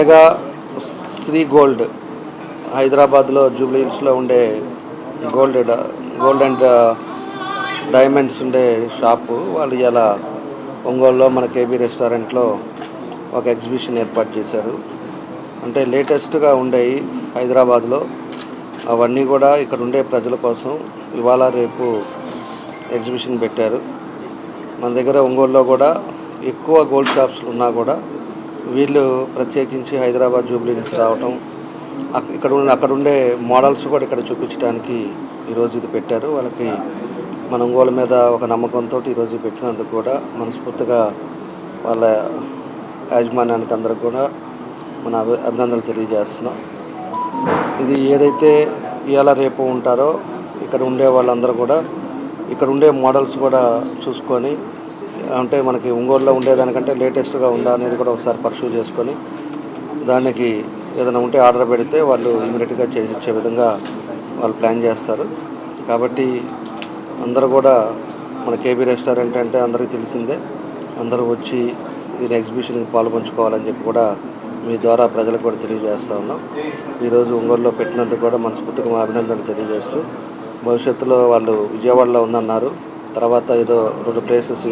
వేగా Shri gold హైదరాబాద్లో Jubilee హిల్స్లో ఉండే గోల్డ్ అండ్ డైమండ్స్ ఉండే షాపు వాళ్ళు ఇలా ఒంగోలులో మన కేబీ రెస్టారెంట్లో ఒక ఎగ్జిబిషన్ ఏర్పాటు చేశారు. అంటే లేటెస్ట్గా ఉండేవి హైదరాబాద్లో అవన్నీ కూడా ఇక్కడ ఉండే ప్రజల కోసం ఇవాళ రేపు ఎగ్జిబిషన్ పెట్టారు. మన దగ్గర ఒంగోలులో కూడా ఎక్కువ గోల్డ్ షాప్స్ ఉన్నా కూడా వీళ్ళు ప్రత్యేకించి హైదరాబాద్ జూబ్లీ హిల్స్ రావటం, అక్కడ ఉండే మోడల్స్ కూడా ఇక్కడ చూపించడానికి ఈరోజు ఇది పెట్టారు. వాళ్ళకి మన ఒంగోలు మీద ఒక నమ్మకంతో ఈరోజు పెట్టినందుకు కూడా మనస్ఫూర్తిగా వాళ్ళ యాజమాన్యానికి అందరికి కూడా మన అభినందనలు తెలియజేస్తున్నాం. ఇది ఏదైతే ఇవాళ రేపు ఉంటారో ఇక్కడ ఉండే వాళ్ళందరూ కూడా ఇక్కడ ఉండే మోడల్స్ కూడా చూసుకొని, అంటే మనకి ఒంగోలులో ఉండేదానికంటే లేటెస్ట్గా ఉందా అనేది కూడా ఒకసారి పర్సూ చేసుకొని దానికి ఏదైనా ఉంటే ఆర్డర్ పెడితే వాళ్ళు ఇమీడియట్గా చేసి ఇచ్చే విధంగా వాళ్ళు ప్లాన్ చేస్తారు. కాబట్టి అందరూ కూడా మన కేబీ రెస్టారెంట్ అంటే అందరికీ తెలిసిందే. అందరూ వచ్చి దీని ఎగ్జిబిషన్కి పాల్పంచుకోవాలని చెప్పి కూడా మీ ద్వారా ప్రజలకు కూడా తెలియజేస్తూ ఉన్నాం. ఈరోజు ఒంగోలులో పెట్టినందుకు కూడా మనస్ఫూర్తిగా మా అభినందనలు తెలియజేస్తూ, భవిష్యత్తులో వాళ్ళు విజయవాడలో ఉందన్నారు, తర్వాత ఏదో 2 ప్లేసెస్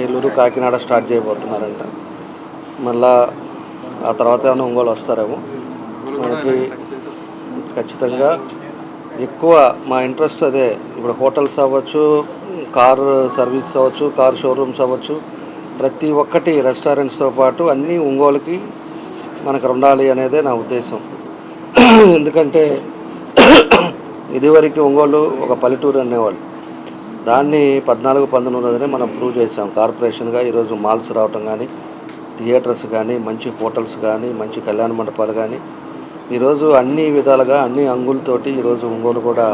ఏలూరు కాకినాడ స్టార్ట్ చేయబోతున్నారంట. మళ్ళా ఆ తర్వాత ఏమైనా ఒంగోలు వస్తారేమో. మనకి ఖచ్చితంగా ఎక్కువ మా ఇంట్రెస్ట్ అదే. ఇప్పుడు హోటల్స్ అవ్వచ్చు, కార్ సర్వీస్ అవ్వచ్చు, కార్ షోరూమ్స్ అవ్వచ్చు, ప్రతి ఒక్కటి రెస్టారెంట్స్తో పాటు అన్నీ ఒంగోలుకి మనకు ఉండాలి అనేదే నా ఉద్దేశం. ఎందుకంటే ఇదివరకు ఒంగోలు ఒక పల్లెటూరు అనేవాళ్ళు, దాన్ని 14-19 మనం ప్రూవ్ చేసాం కార్పొరేషన్గా. ఈరోజు మాల్స్ రావటం కానీ, థియేటర్స్ కానీ, మంచి హోటల్స్ కానీ, మంచి కళ్యాణ మండపాలు కానీ, ఈరోజు అన్ని విధాలుగా అన్ని అంగులతోటి ఈరోజు ఒంగోలు కూడా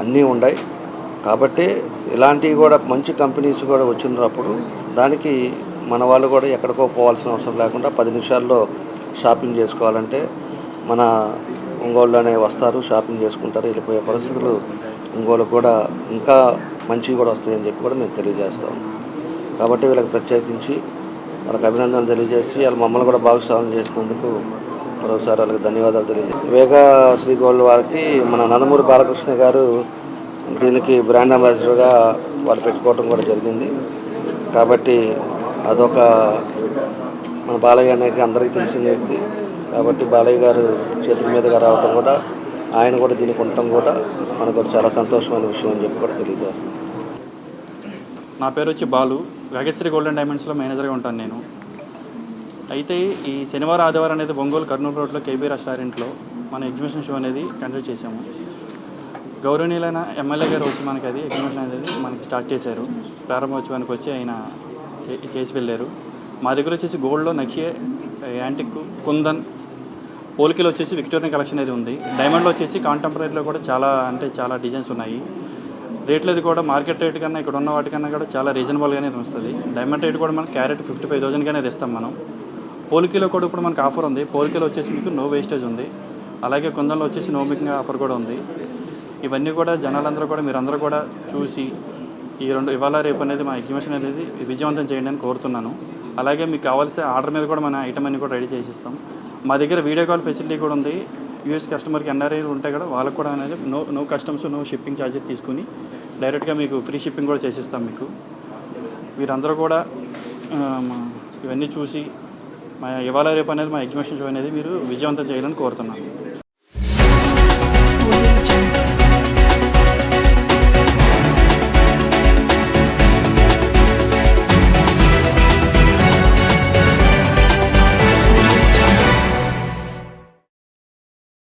అన్నీ ఉన్నాయి. కాబట్టి ఇలాంటివి కూడా మంచి కంపెనీస్ కూడా వచ్చినప్పుడు దానికి మన వాళ్ళు కూడా ఎక్కడికో పోవాల్సిన అవసరం లేకుండా 10 నిమిషాల్లో షాపింగ్ చేసుకోవాలంటే మన ఒంగోలులోనే వస్తారు, షాపింగ్ చేసుకుంటారు, వెళ్ళిపోయే పరిస్థితులు ఒంగోలు కూడా ఇంకా మంచివి కూడా వస్తాయని చెప్పి కూడా మేము తెలియజేస్తాం. కాబట్టి వీళ్ళకి ప్రత్యేకించి వాళ్ళకి అభినందనలు తెలియజేసి వాళ్ళు మమ్మల్ని కూడా భాగస్వామ్యం చేసినందుకు మరోసారి వాళ్ళకి ధన్యవాదాలు తెలియజేస్తాం. వేగా శ్రీ గోల్డ్ వారికి మన నందమూరి బాలకృష్ణ గారు దీనికి బ్రాండ్ అంబాసిడర్గా వాళ్ళు పెట్టుకోవడం కూడా జరిగింది. కాబట్టి అదొక మన బాలయ్య అనేది అందరికీ తెలిసిన వ్యక్తి. కాబట్టి బాలయ్య గారు చేతుల మీదుగా రావటం కూడా, ఆయన కూడా దీనికి ఉండటం కూడా మనకు చాలా సంతోషమైన విషయం అని చెప్పి కూడా తెలియజేస్తాను. నా పేరు వచ్చి బాలు, వేగశ్రీ గోల్డ్ అండ్ డైమండ్స్లో మేనేజర్గా ఉంటాను నేను. అయితే ఈ శనివారం ఆదివారం అనేది ఒంగోలు కర్నూలు రోడ్లో కేబీ రెస్టారెంట్లో మన ఎగ్జిబిషన్ షో అనేది కండక్ట్ చేసాము. గౌరవనీయులైన ఎమ్మెల్యే గారు వచ్చి మనకి అది ఎగ్జిబిషన్ అనేది మనకి స్టార్ట్ చేశారు. ప్రారంభోత్సవానికి వచ్చి ఆయన చేసి వెళ్ళారు. మా దగ్గర వచ్చేసి గోల్డ్లో నక్షి, యాంటిక్, కుందన్, పోలికలో వచ్చేసి విక్టోరియన్ కలెక్షన్ అనేది ఉంది. డైమండ్లో వచ్చేసి కాంటెంపరీలో కూడా చాలా డిజైన్స్ ఉన్నాయి. రేట్లు అది కూడా మార్కెట్ రేట్ కన్నా ఇక్కడ ఉన్న వాటికన్నా కూడా చాలా రీజనబుల్గానే వస్తుంది. డైమండ్ రేట్ కూడా మనకి క్యారెట్ 55,000 ఇస్తాం మనం. పోలికలో కూడా ఇప్పుడు మనకు ఆఫర్ ఉంది. పోలికలో వచ్చేసి మీకు నో వేస్టేజ్ ఉంది. అలాగే కుందన్లో వచ్చేసి నో మేకింగ్ ఆఫర్ కూడా ఉంది. ఇవన్నీ కూడా జనాలందరూ కూడా మీరందరూ కూడా చూసి ఇవాళ రేపు అనేది మా ఎగ్జిబిషన్ అనేది విజయవంతం చేయండి అని కోరుతున్నాను. అలాగే మీకు కావాల్సిన ఆర్డర్ మీద కూడా మన ఐటమ్ అన్ని కూడా రెడీ చేసిస్తాం. మా దగ్గర వీడియో కాల్ ఫెసిలిటీ కూడా ఉంది. యూఎస్ కస్టమర్కి ఎన్ఆర్ఐలు ఉంటాయి కదా, వాళ్ళకు కూడా అనేది no customs, no shipping charges తీసుకుని డైరెక్ట్గా మీకు ఫ్రీ షిప్పింగ్ కూడా చేసిస్తాం మీకు. వీరందరూ కూడా ఇవన్నీ చూసి ఇవాళ రేపు అనేది మా ఎగ్జిబిషన్ షో అనేది మీరు విజయవంతం చేయాలని కోరుతున్నాను.